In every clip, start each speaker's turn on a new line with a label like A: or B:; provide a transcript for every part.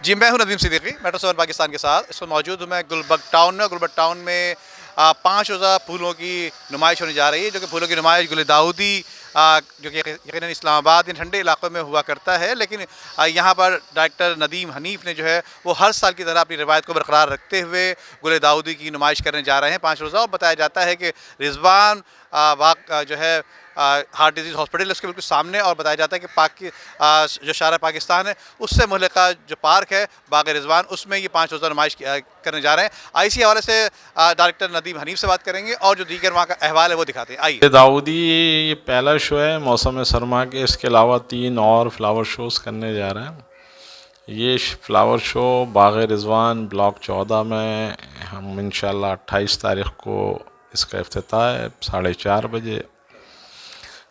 A: جی میں ہوں ندیم صدیقی میٹرو 7 پاکستان کے ساتھ اس وقت موجود ہوں میں گلبرگ ٹاؤن میں. گلبرگ ٹاؤن میں 5 روزہ پھولوں کی نمائش ہونے جا رہی ہے، جو کہ پھولوں کی نمائش گل داؤدی جو کہ یقیناً اسلام آباد ان ٹھنڈے علاقوں میں ہوا کرتا ہے، لیکن یہاں پر ڈائریکٹر ندیم حنیف نے جو ہے وہ ہر سال کی طرح اپنی روایت کو برقرار رکھتے ہوئے گل داؤدی کی نمائش کرنے جا رہے ہیں 5 روزہ. اور بتایا جاتا ہے کہ رضوان جو ہے ہارٹ ڈیزیز ہاسپٹل ہے اس کے بالکل سامنے، اور بتایا جاتا ہے کہ جو شارع پاکستان ہے اس سے متعلقہ جو پارک ہے باغ رضوان، اس میں یہ 5 روزہ نمائش کرنے جا رہے ہیں. اسی حوالے سے ڈائریکٹر ندیم حنیف سے بات کریں گے اور جو دیگر وہاں کا احوال ہے وہ دکھاتے ہیں. آئیے.
B: داؤدی یہ پہلا شو ہے موسم سرما کے، اس کے علاوہ 3 اور فلاور شوز کرنے جا رہے ہیں. یہ فلاور شو باغ رضوان بلاک 14 میں ہم انشاءاللہ 28 تاریخ کو اس کا افتتاح ہے 4:30 بجے.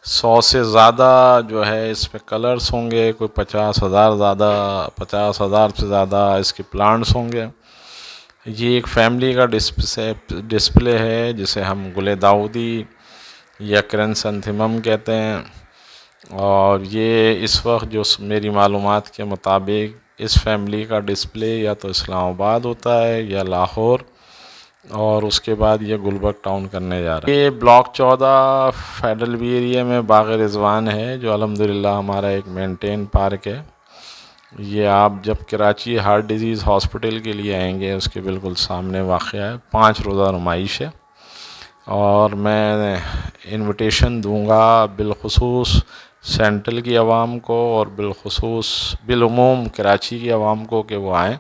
B: 100 سے زیادہ جو ہے اس میں کلرز ہوں گے، کوئی 50,000 سے زیادہ اس کے پلانٹس ہوں گے. یہ ایک فیملی کا ڈسپلے ہے جسے ہم گل داؤدی یا کرنسنتھمم کہتے ہیں، اور یہ اس وقت جو میری معلومات کے مطابق اس فیملی کا ڈسپلے یا تو اسلام آباد ہوتا ہے یا لاہور، اور اس کے بعد یہ گلبرگ ٹاؤن کرنے جا رہا ہے. یہ بلاک 14 فیڈرل بی ایریا میں باغ رضوان ہے، جو الحمدللہ ہمارا ایک مینٹین پارک ہے. یہ آپ جب کراچی ہارٹ ڈیزیز ہاسپٹل کے لیے آئیں گے اس کے بالکل سامنے واقع ہے. 5 روزہ نمائش ہے، اور میں انویٹیشن دوں گا بالخصوص سینٹرل کی عوام کو اور بالخصوص بالعموم کراچی کی عوام کو کہ وہ آئیں.